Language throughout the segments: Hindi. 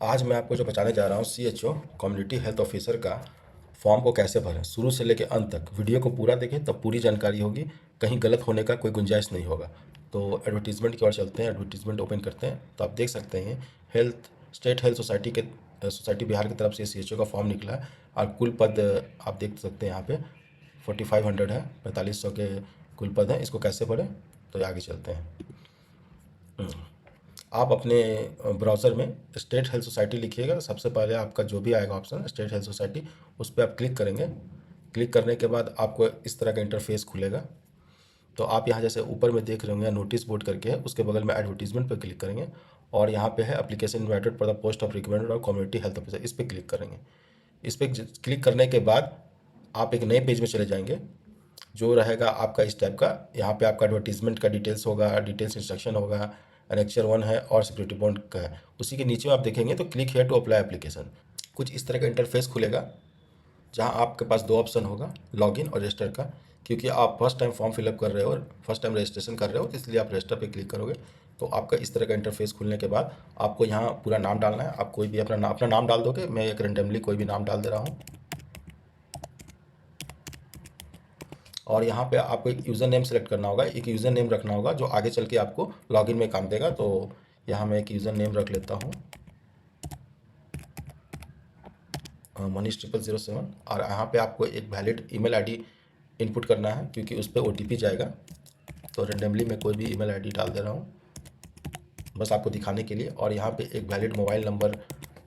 आज मैं आपको जो बताने जा रहा हूँ CHO कम्युनिटी हेल्थ ऑफिसर का फॉर्म को कैसे भरें। शुरू से लेकर अंत तक वीडियो को पूरा देखें तब पूरी जानकारी होगी, कहीं गलत होने का कोई गुंजाइश नहीं होगा। तो एडवर्टीज़मेंट की ओर चलते हैं, एडवर्टीज़मेंट ओपन करते हैं तो आप देख सकते हैं health state health society Bihar की तरफ से CHO का फॉर्म निकला है और कुल पद आप देख सकते हैं यहाँ पे 4500 है, 4500 के कुल पद हैं। इसको कैसे भरें तो आगे चलते हैं। आप अपने ब्राउज़र में स्टेट हेल्थ सोसाइटी लिखिएगा, सबसे पहले आपका जो भी आएगा ऑप्शन स्टेट हेल्थ सोसाइटी, उस पर आप क्लिक करेंगे। क्लिक करने के बाद आपको इस तरह का इंटरफेस खुलेगा। तो आप यहाँ जैसे ऊपर में देख रहे होंगे नोटिस बोर्ड करके है, उसके बगल में एडवर्टीजमेंट पर क्लिक करेंगे और यहाँ पे है application invited for the post of recommended और कम्युनिटी हेल्थ ऑफिसर, इस पर क्लिक करेंगे। इस पर क्लिक करने के बाद आप एक नए पेज में चले जाएंगे जो रहेगा आपका इस टाइप का। यहाँ पे आपका एडवर्टीजमेंट का डिटेल्स होगा, डिटेल्स इंस्ट्रक्शन होगा, एनेक्चर 1 है और सिक्योरिटी बॉन्ड का है। उसी के नीचे आप देखेंगे तो click here to apply application, कुछ इस तरह का इंटरफेस खुलेगा जहाँ आपके पास दो ऑप्शन होगा, लॉगिन और रजिस्टर का। क्योंकि आप फर्स्ट टाइम फॉर्म फिलअप कर रहे हो और फर्स्ट टाइम रजिस्ट्रेशन कर रहे हो, इसलिए आप रजिस्टर पे क्लिक करोगे। तो आपका इस तरह का इंटरफेस खुलने के बाद आपको यहाँ पूरा नाम डालना है। आप कोई भी अपना नाम डाल दोगे, मैं एक रेंडमली कोई भी नाम डाल दे रहा हूँ। और यहाँ पे आपको एक यूज़र नेम सेलेक्ट करना होगा, एक यूज़र नेम रखना होगा जो आगे चल के आपको लॉगिन में काम देगा। तो यहाँ मैं एक यूज़र नेम रख लेता हूँ, मनीष 0007। और यहाँ पे आपको एक वैलिड ईमेल आईडी इनपुट करना है क्योंकि उस पर OTP जाएगा। तो रेंडमली मैं कोई भी ईमेल आईडी डाल दे रहा हूँ बस आपको दिखाने के लिए। और यहाँ पे एक वैलिड मोबाइल नंबर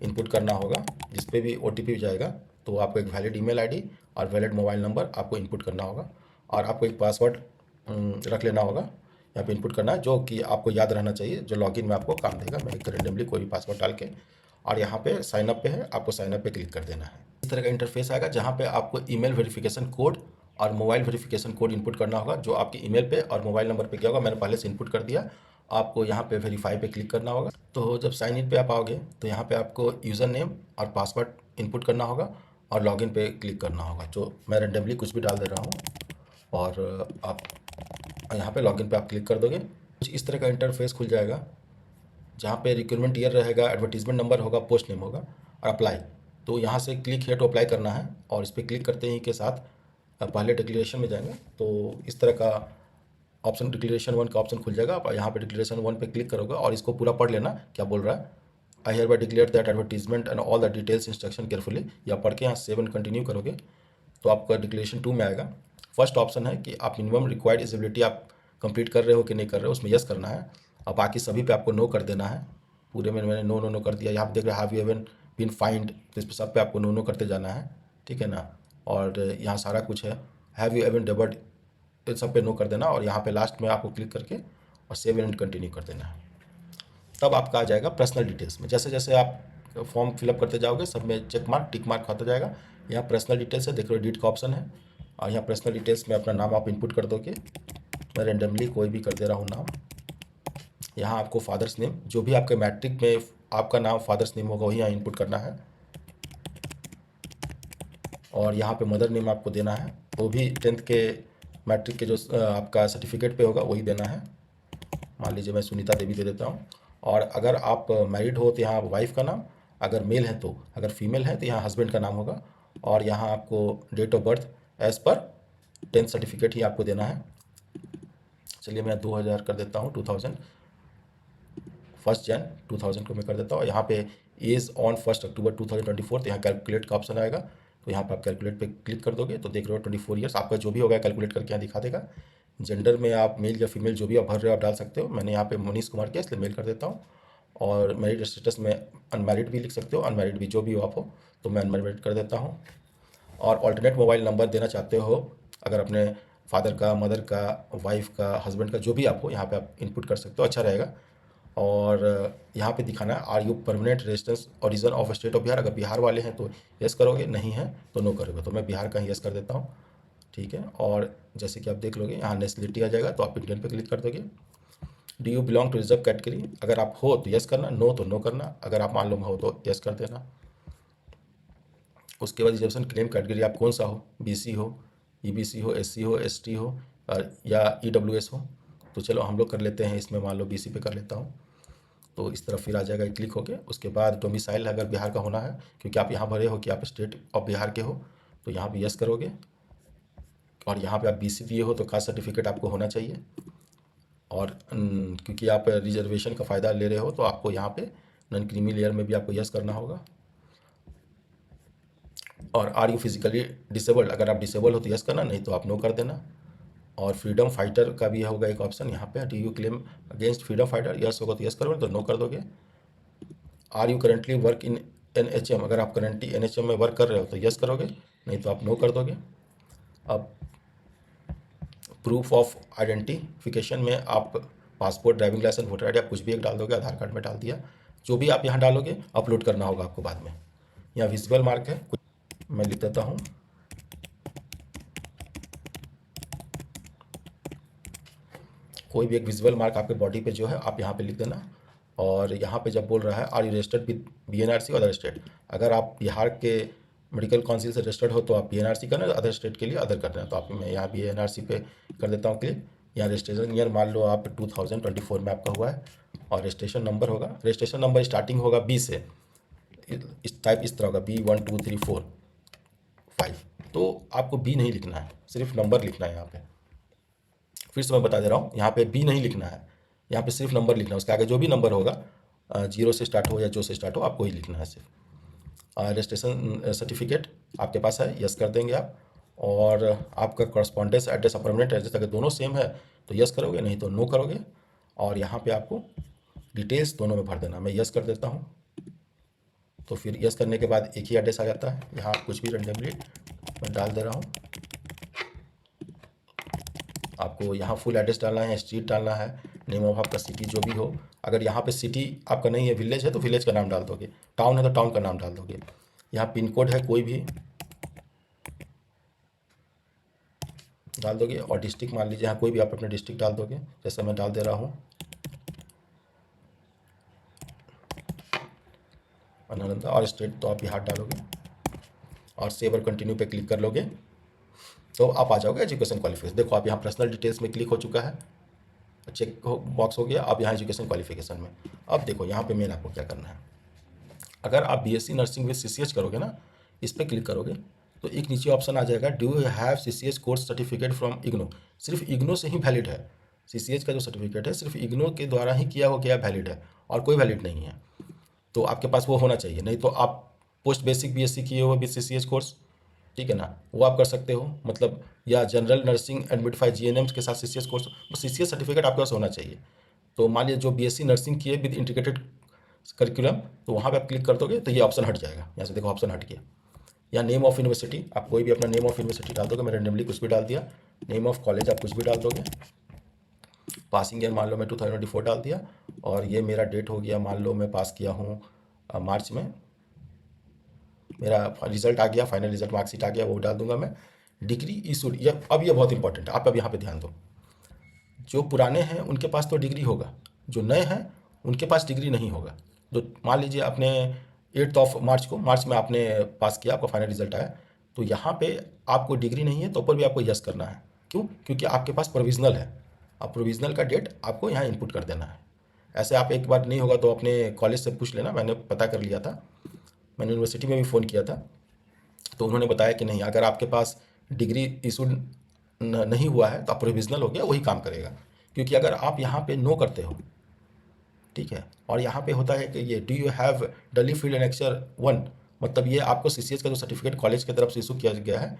इनपुट करना होगा जिस पे भी OTP जाएगा। तो आपको एक वैलिड ईमेल आईडी और वैलिड मोबाइल नंबर आपको इनपुट करना होगा और आपको एक पासवर्ड रख लेना होगा, यहाँ पे इनपुट करना है जो कि आपको याद रहना चाहिए, जो लॉगिन में आपको काम देगा। मैं एक रेंडमली कोई भी पासवर्ड डाल के और यहाँ पे साइन अप पे है, आपको साइन अप पे क्लिक कर देना है। इस तरह का इंटरफेस आएगा जहाँ पे आपको ईमेल वेरिफिकेशन कोड और मोबाइल वेरिफिकेशन कोड इनपुट करना होगा जो आपके ईमेल पे और मोबाइल नंबर पे गया होगा। मैंने पहले से इनपुट कर दिया। आपको यहाँ पे वेरीफाई पे क्लिक करना होगा। तो जब साइन इन पे आप आओगे तो यहाँ पे आपको यूज़र नेम और पासवर्ड इनपुट करना होगा और लॉगिन पे क्लिक करना होगा, जो मैं रेंडमली कुछ भी डाल दे रहा हूँ। और आप यहाँ पे लॉगिन पे आप क्लिक कर दोगे, कुछ इस तरह का इंटरफेस खुल जाएगा जहाँ पे रिक्रूटमेंट ईयर रहेगा, एडवर्टीजमेंट नंबर होगा, पोस्ट नेम होगा और अप्लाई। तो यहाँ से क्लिक हेयर टू अप्लाई करना है और इस पर क्लिक करते ही के साथ पहले डिक्लेरेशन में जाएंगे तो इस तरह का ऑप्शन डिक्लेरेशन 1 का ऑप्शन खुल जाएगा। आप यहाँ पे डिक्लेरेशन 1 पे क्लिक करोगे और इसको पूरा पढ़ लेना क्या बोल रहा है। I hear bye declare that advertisement and all the details instruction carefully, या पढ़ के यहाँ 7 कंटिन्यू करोगे तो आपका डिक्लेरेशन 2 में आएगा। फर्स्ट ऑप्शन है कि आप मिनिमम रिक्वायर्ड एलिजिबिलिटी आप कंप्लीट कर रहे हो कि नहीं कर रहे हो, उसमें यस करना है। अब बाकी सभी पे आपको नो कर देना है। पूरे में मैंने नो नो नो कर दिया। यहाँ पे देख रहे have you ever been fined, तो इस पर सब पे आपको नो नो करते जाना है, ठीक है ना। और यहाँ सारा कुछ है, हैव यू एवन डबल्ड, इन सब पे नो कर देना और यहाँ पे लास्ट में आपको क्लिक करके और सेव एंड कंटिन्यू कर देना है। तब आपका आ जाएगा पर्सनल डिटेल्स में। जैसे जैसे आप फॉर्म फिलअप करते जाओगे सब में चेक मार्क टिक मार्क होता जाएगा। यहाँ पर्सनल डिटेल्स है, देख रहे हो एडिट का ऑप्शन है और यहाँ पर्सनल डिटेल्स में अपना नाम आप इनपुट कर दोगे। मैं रेंडमली कोई भी कर दे रहा हूँ नाम। यहाँ आपको फादर्स नेम, जो भी आपके मैट्रिक में आपका नाम फादर्स नेम होगा वही यहाँ इनपुट करना है। और यहाँ पे मदर नेम आपको देना है, वो भी 10th के मैट्रिक के जो आपका सर्टिफिकेट पे होगा वही देना है। मान लीजिए मैं सुनीता देवी दे देता हूँ। और अगर आप मैरिड हो तो यहाँ वाइफ का नाम, अगर मेल है तो, अगर फीमेल है तो यहाँ हस्बैंड का नाम होगा। और यहाँ आपको date of birth as per 10th certificate ही आपको देना है। चलिए मैं 2000 कर देता हूँ, 2000 1 जन 2000 को मैं कर देता हूँ। यहाँ पे एज ऑन 1 अक्टूबर 2024, तो यहाँ कैलकुलेट का ऑप्शन आएगा। तो यहाँ पर आप कैलकुलेट पे क्लिक कर दोगे तो देख रहे हो 24 ईयर्स आपका जो भी होगा कैलकुलेट करके यहाँ दिखा देगा। जेंडर में आप मेल या फीमेल जो भी आप भर रहे हो आप डाल सकते हो। मैंने यहाँ पे मनीष कुमार किया इसलिए मेल कर देता हूँ। और मैरिड स्टेटस में अनमैरिड भी लिख सकते हो, अनमैरिड भी जो भी हो आप हो, तो मैं अनमैरिड कर देता हूँ। और ऑल्टरनेट मोबाइल नंबर देना चाहते हो अगर अपने फादर का, मदर का, वाइफ का, हस्बैंड का, जो भी आपको यहाँ पे आप इनपुट कर सकते हो, अच्छा रहेगा। और यहाँ पे दिखाना है are you permanent residence origin of state of Bihar. अगर बिहार वाले हैं तो यस करोगे, नहीं है तो नो करोगे। तो मैं बिहार का ही यस कर देता हूँ, ठीक है। और जैसे कि आप देख लोगे यहाँ नेशनलिटी आ जाएगा तो आप इंडियन पे क्लिक कर दोगे। Do you belong to reserve category, अगर आप हो तो यस करना, नो तो नो करना। अगर आप मान लो हो तो यस कर देना। उसके बाद रिजर्वेशन क्लेम कैटेगरी आप कौन सा हो, BC हो, EBC हो, SC हो, ST हो या EWS हो। तो चलो हम लोग कर लेते हैं इसमें, मान लो BC पे कर लेता हूँ। तो इस तरफ फिर आ जाएगा, क्लिक होके उसके बाद डोमिसाइल अगर बिहार का होना है, क्योंकि आप यहाँ भरे हो कि आप स्टेट ऑफ बिहार के हो, तो यहाँ भी यस करोगे। और यहाँ पे आप BC दिए हो तो कास्ट सर्टिफिकेट आपको होना चाहिए। और क्योंकि आप रिजर्वेशन का फ़ायदा ले रहे हो तो आपको यहाँ पे नॉन क्रीमी लेयर में भी आपको यस करना होगा। और आर यू फिजिकली डिसेबल्ड, अगर आप डिसेबल हो तो यस करना, नहीं तो आप नो कर देना। और फ्रीडम फाइटर का भी होगा एक ऑप्शन यहाँ पे, do you claim against freedom fighter, yes होगा तो यस करोगे, तो नो कर दोगे। Are you currently work in NHM, अगर आप करेंटली NHM में वर्क कर रहे हो तो यस करोगे, नहीं तो आप नो कर दोगे। अब प्रूफ ऑफ आइडेंटिफिकेशन में आप passport, driving licence, voter ID आप कुछ भी एक डाल दोगे, आधार कार्ड में डाल दिया, जो भी आप यहाँ डालोगे अपलोड करना होगा आपको बाद में। यहाँ विजुअल मार्क है, मैं लिख देता हूँ, कोई भी एक विजुअल मार्क आपके बॉडी पे जो है आप यहाँ पे लिख देना। और यहाँ पे जब बोल रहा है are you registered with BNRC other state, अगर आप बिहार के मेडिकल काउंसिल से रजिस्टर्ड हो तो आप BNRC करना है, अदर स्टेट के लिए अदर करना है, तो आप मैं यहाँ BNRC पे कर देता हूँ क्लिक। यहाँ रजिस्ट्रेशन ईयर मान लो आप 2024 में आपका हुआ है, और रजिस्ट्रेशन नंबर होगा, रजिस्ट्रेशन नंबर स्टार्टिंग होगा B से, इस टाइप इस तरह होगा B 1 2 3 4 5, तो आपको B नहीं लिखना है, सिर्फ नंबर लिखना है यहाँ पे। फिर से मैं बता दे रहा हूँ, यहाँ पे B नहीं लिखना है, यहाँ पे सिर्फ नंबर लिखना है, उसके आगे जो भी नंबर होगा 0 से स्टार्ट हो या जो से स्टार्ट हो आपको ही लिखना है सिर्फ। रजिस्ट्रेशन सर्टिफिकेट आपके पास है, यस कर देंगे आप। और आपका कॉरस्पॉन्डेंस एड्रेस और परमानेंट एड्रेस अगर दोनों सेम है तो यस करोगे, नहीं तो नो करोगे। और यहाँ पे आपको डिटेल्स दोनों में भर देना, मैं यस कर देता हूँ। तो फिर यस करने के बाद एक ही एड्रेस आ जाता है, यहाँ कुछ भी रेंडमली मैं डाल दे रहा हूँ। आपको यहाँ फुल एड्रेस डालना है, स्ट्रीट डालना है, नेम ऑफ आपका सिटी जो भी हो, अगर यहाँ पे सिटी आपका नहीं है, विलेज है तो विलेज का नाम डाल दोगे, टाउन है तो टाउन का नाम डाल दोगे। यहाँ पिन कोड है कोई भी डाल दोगे, और डिस्ट्रिक्ट मान लीजिए यहाँ कोई भी आप अपने डिस्ट्रिक्ट डाल दोगे, जैसे मैं डाल दे रहा हूँ नालंदा, और स्टेट तो आप बिहार डालोगे, और सेव और कंटिन्यू पे क्लिक कर लोगे तो आप आ जाओगे एजुकेशन क्वालिफिकेशन। देखो आप यहाँ पर्सनल डिटेल्स में क्लिक हो चुका है, चेक बॉक्स हो गया, अब यहाँ एजुकेशन क्वालिफिकेशन में। अब देखो यहाँ पे मेन आपको क्या करना है, अगर आप BSc नर्सिंग विद CCH करोगे ना, इस पर क्लिक करोगे तो एक नीचे ऑप्शन आ जाएगा, do you have CCH course certificate from IGNOU, सिर्फ इग्नो से ही वैलिड है, CCH का जो सर्टिफिकेट है सिर्फ इग्नो के द्वारा ही किया हो गया वैलिड है, और कोई वैलिड नहीं है, तो आपके पास वो होना चाहिए। नहीं तो आप पोस्ट बेसिक BSc किए हो विद CCH कोर्स, ठीक है ना, वो आप कर सकते हो, मतलब या general nursing and midwife GNM के साथ CCH कोर्स, CCH सर्टिफिकेट आपके पास होना चाहिए। तो मान लीजिए जो BSc नर्सिंग किए विद इंटीग्रेटेड करिकुलम, तो वहाँ पे आप क्लिक कर दोगे तो ये ऑप्शन हट जाएगा, यहाँ से देखो ऑप्शन हट गया। या नेम ऑफ यूनिवर्सिटी, आप कोई भी अपना नेम ऑफ यूनिवर्सिटी डाल दोगे, मैं रेंडमली कुछ भी डाल दिया। नेम ऑफ कॉलेज आप कुछ भी डाल दोगे। पासिंग ईयर मान लो मैं 2024 डाल दिया, और ये मेरा डेट हो गया, मान लो मैं पास किया हूँ मार्च में, मेरा रिजल्ट आ गया, फाइनल रिजल्ट मार्कशीट आ गया, वो डाल दूंगा मैं। डिग्री इशूड, ये अब ये बहुत इंपॉर्टेंट है, आप अब यहाँ पे ध्यान दो, जो पुराने हैं उनके पास तो डिग्री होगा, जो नए हैं उनके पास डिग्री नहीं होगा। जो मान लीजिए आपने 8 मार्च को, मार्च में आपने पास किया, आपका फाइनल रिजल्ट आया, तो यहाँ पे आपको डिग्री नहीं है तो ऊपर भी आपको यस करना है। क्यों? क्योंकि आपके पास प्रोविज़नल है, अब प्रोविज़नल का डेट आपको यहाँ इनपुट कर देना है। ऐसे आप एक बार नहीं होगा तो अपने कॉलेज से पूछ लेना, मैंने पता कर लिया था, मैंने यूनिवर्सिटी में भी फ़ोन किया था, तो उन्होंने बताया कि नहीं, अगर आपके पास डिग्री इशूड नहीं हुआ है तो आप प्रोविज़नल हो गया, वही काम करेगा। क्योंकि अगर आप यहाँ पे नो करते हो, ठीक है, और यहाँ पे होता है कि ये do you have Delhi field annexure 1, मतलब ये आपको CCH का जो सर्टिफिकेट कॉलेज की तरफ से इशू किया गया है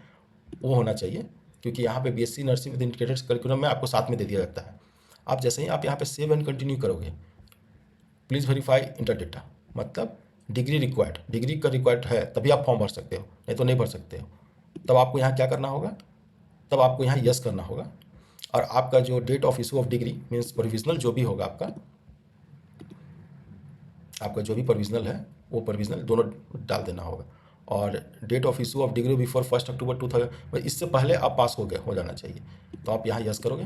वो होना चाहिए, क्योंकि यहाँ पे BSc nursing with integrated curriculum में आपको साथ में दे दिया जाता है। आप जैसे ही आप यहाँ पे सेव एंड कंटिन्यू करोगे, प्लीज़ वेरीफाई इंटर डेटा, मतलब डिग्री रिक्वायर्ड, डिग्री का रिक्वायर्ड है तभी आप फॉर्म भर सकते हो, नहीं तो नहीं भर सकते हो। तब आपको यहाँ क्या करना होगा, तब आपको यहाँ यस करना होगा, और आपका जो date of issue of degree means provisional जो भी होगा आपका जो भी प्रोविजनल है वो प्रोविजनल दोनों डाल देना होगा, और date of issue of degree before 1 October 2000, इससे पहले आप पास हो जाना चाहिए, तो आप यहाँ यस करोगे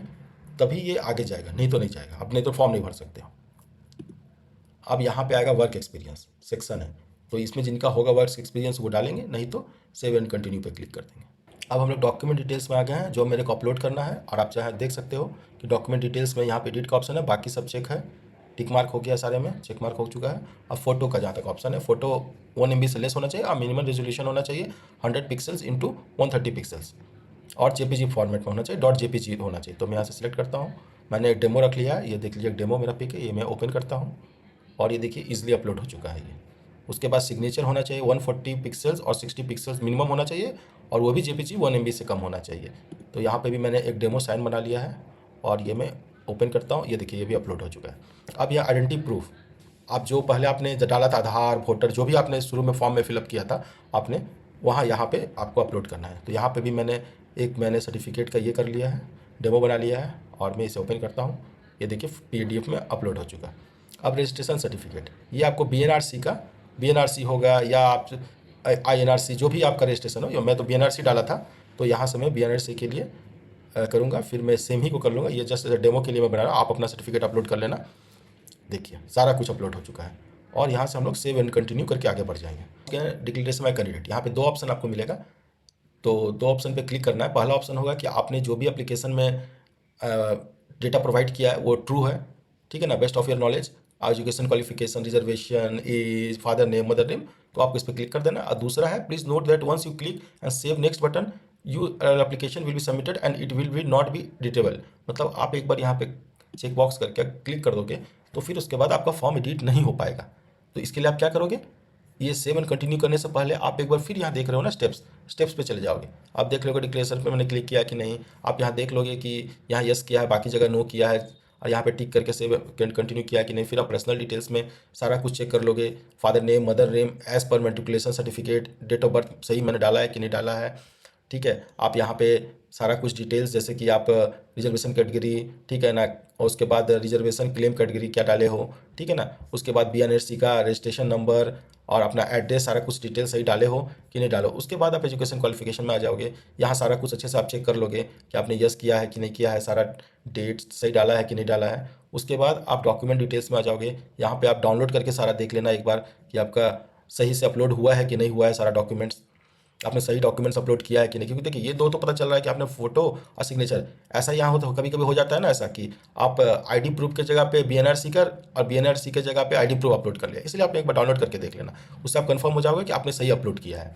तभी ये आगे जाएगा, नहीं तो नहीं जाएगा, अब नहीं तो फॉर्म नहीं भर सकते हो। अब यहाँ पे आएगा वर्क एक्सपीरियंस सेक्शन है, तो इसमें जिनका होगा वर्क एक्सपीरियंस वो डालेंगे, नहीं तो सेव एंड कंटिन्यू पे क्लिक कर देंगे। अब हम लोग डॉक्यूमेंट डिटेल्स में आ गए हैं, जो मेरे को अपलोड करना है, और आप चाहे देख सकते हो कि डॉक्यूमेंट डिटेल्स में यहाँ पे एडिट का ऑप्शन है, बाकी सब चेक है। टिक मार्क हो गया सारे में, चेक मार्क हो चुका है। अब फोटो का जहाँ तक ऑप्शन है, फोटो 1 MB से लेस होना चाहिए और मिनिमम रेजोल्यूशन होना चाहिए 100 पिक्सल्स इंटू 130 पिक्सल्स और JPG फॉर्मेट में होना चाहिए, .jpg होना चाहिए। तो मैं यहाँ से सिलेक्ट करता हूँ, मैंने एक डेमो रख लिया है, ये देख लीजिए एक डेमो मेरा पिक है, ये मैं ओपन करता हूँ और ये देखिए ईजिली अपलोड हो चुका है ये। उसके बाद सिग्नेचर होना चाहिए 140 पिक्सल्स और 60 पिक्सल्स मिनिमम होना चाहिए और वो भी JPG 1 MB से कम होना चाहिए। तो यहाँ पे भी मैंने एक डेमो साइन बना लिया है और ये मैं ओपन करता हूँ, ये देखिए ये भी अपलोड हो चुका है। अब यह आइडेंटिटी प्रूफ, आप जो पहले आपने डाला था आधार वोटर जो भी आपने शुरू में फॉर्म में फिलअप किया था आपने, वहाँ यहाँ पे आपको अपलोड करना है। तो यहाँ पे भी मैंने सर्टिफिकेट का ये कर लिया है, डेमो बना लिया है और मैं इसे ओपन करता हूँ, ये देखिए PDF में अपलोड हो चुका। अब रजिस्ट्रेशन सर्टिफिकेट, ये आपको BNRC का, BNRC होगा या आप INRC जो भी आपका रजिस्ट्रेशन हो, मैं तो BNRC डाला था तो यहाँ से मैं BNRC के लिए करूँगा, फिर मैं सेम ही को कर लूँगा। ये जस्ट डेमो के लिए मैं बना रहा हूँ, आप अपना सर्टिफिकेट अपलोड कर लेना। देखिए सारा कुछ अपलोड हो चुका है और यहाँ से हम लोग सेव एंड कंटिन्यू करके आगे बढ़ जाएंगे। डिक्लेरेशन बाय कैंडिडेट, यहाँ पे 2 ऑप्शन आपको मिलेगा, तो 2 ऑप्शन पे क्लिक करना है। पहला ऑप्शन होगा कि आपने जो भी एप्लीकेशन में डेटा प्रोवाइड किया है वो ट्रू है, ठीक है ना, best of your knowledge, education qualification, reservation, age, father name, mother name, तो आपको इस पर क्लिक कर देना। और दूसरा है please note that once you click and save next button you application will be submitted and it will be not be editable. मतलब आप एक बार यहाँ पे चेक बॉक्स करके क्लिक कर दोगे तो फिर उसके बाद आपका फॉर्म एडिट नहीं हो पाएगा। तो इसके लिए आप क्या करोगे, ये सेव एंड कंटिन्यू करने से पहले आप एक बार फिर यहाँ देख रहे हो ना स्टेप्स पे चले जाओगे। आप देख लोगे डिक्लेरेशन पे मैंने क्लिक किया कि नहीं, आप यहाँ देख लोगे कि यहाँ यस किया है, बाकी जगह नो किया है, और यहाँ पे टिक करके सेव एंड कंटिन्यू किया कि नहीं। फिर आप पर्सनल डिटेल्स में सारा कुछ चेक कर लोगे, father name, mother name, age पर matriculation certificate, date of birth सही मैंने डाला है कि नहीं डाला है, ठीक है। आप यहाँ पे सारा कुछ डिटेल्स जैसे कि आप रिजर्वेशन कैटेगरी, ठीक है ना, और उसके बाद रिजर्वेशन क्लेम कैटेगरी क्या डाले हो, ठीक है ना, उसके बाद BNRC का रजिस्ट्रेशन नंबर और अपना एड्रेस, सारा कुछ डिटेल सही डाले हो कि नहीं डालो। उसके बाद आप एजुकेशन क्वालिफिकेशन में आ जाओगे, यहाँ सारा कुछ अच्छे से आप चेक कर लोगे कि आपने यस किया है कि नहीं किया है, सारा डेट सही डाला है कि नहीं डाला है। उसके बाद आप डॉक्यूमेंट डिटेल्स में आ जाओगे, यहाँ पे आप डाउनलोड करके सारा देख लेना एक बार कि आपका सही से अपलोड हुआ है कि नहीं हुआ है, सारा डॉक्यूमेंट्स आपने सही डॉक्यूमेंट्स अपलोड किया है कि नहीं। क्योंकि देखिए ये दो तो पता चल रहा है कि आपने फोटो और सिग्नेचर, ऐसा यहाँ होता कभी कभी हो जाता है ना ऐसा कि आप ID प्रूफ के जगह पे BNRC कर और BNRC के जगह पे ID प्रूफ अपलोड कर लिया, इसलिए आपने एक बार डाउनलोड करके देख लेना, उससे आप कंफर्म हो जाओगे कि आपने सही अपलोड किया है।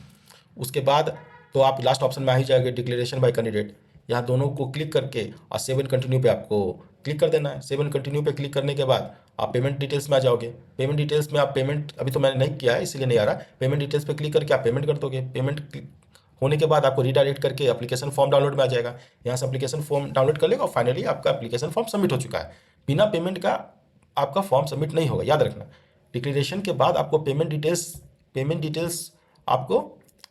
उसके बाद तो आप लास्ट ऑप्शन में आ ही जाएंगे, डिक्लेरेशन बाय कैंडिडेट, यहाँ दोनों को क्लिक करके और सेव एंड कंटिन्यू पे आपको क्लिक कर देना है। सेव एंड कंटिन्यू पे क्लिक करने के बाद आप पेमेंट डिटेल्स में आ जाओगे। पेमेंट डिटेल्स में आप पेमेंट, अभी तो मैंने नहीं किया है इसलिए नहीं आ रहा, पेमेंट डिटेल्स पे क्लिक करके आप पेमेंट कर दोगे। पेमेंट होने के बाद आपको रीडायरेक्ट करके एप्लीकेशन फॉर्म डाउनलोड में आ जाएगा, यहाँ से एप्लीकेशन फॉर्म डाउनलोड कर लेगा और फाइनली आपका एप्लीकेशन फॉर्म सबमिट हो चुका है। बिना पेमेंट का आपका फॉर्म सबमिट नहीं होगा, याद रखना। डिक्लेरेशन के बाद आपको पेमेंट डिटेल्स आपको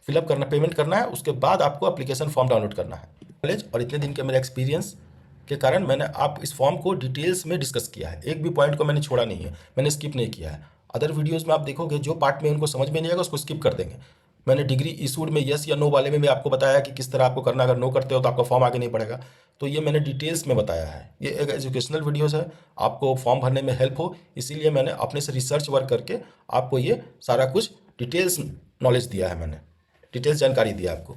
फिलअप करना, पेमेंट करना है, उसके बाद आपको एप्लीकेशन फॉर्म डाउनलोड करना है। नॉलेज और इतने दिन के मेरे एक्सपीरियंस के कारण मैंने आप इस फॉर्म को डिटेल्स में डिस्कस किया है, एक भी पॉइंट को मैंने छोड़ा नहीं है, मैंने स्किप नहीं किया है। अदर वीडियोस में आप देखोगे जो पार्ट में उनको समझ में नहीं आएगा उसको स्किप कर देंगे। मैंने डिग्री इशूड में यस या नो वाले में भी आपको बताया कि किस तरह आपको करना, अगर नो करते हो तो आपका फॉर्म आगे नहीं बढ़ेगा। तो ये मैंने डिटेल्स में बताया है, ये एक एजुकेशनल वीडियोस है, आपको फॉर्म भरने में हेल्प हो इसीलिए मैंने अपने से रिसर्च वर्क करके आपको ये सारा कुछ डिटेल्स नॉलेज दिया है, मैंने डिटेल्स जानकारी दिया आपको।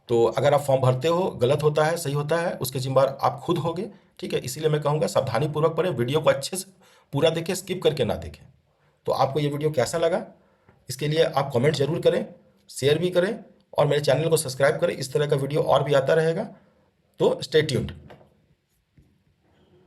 तो अगर आप फॉर्म भरते हो, गलत होता है सही होता है उसके जिम्मेदार आप खुद होगे, ठीक है। इसीलिए मैं कहूँगा सावधानी पूर्वक पढ़ें, वीडियो को अच्छे से पूरा देखें, स्किप करके ना देखें। तो आपको ये वीडियो कैसा लगा इसके लिए आप कमेंट जरूर करें, शेयर भी करें और मेरे चैनल को सब्सक्राइब करें, इस तरह का वीडियो और भी आता रहेगा। तो स्टे ट्यून्ड।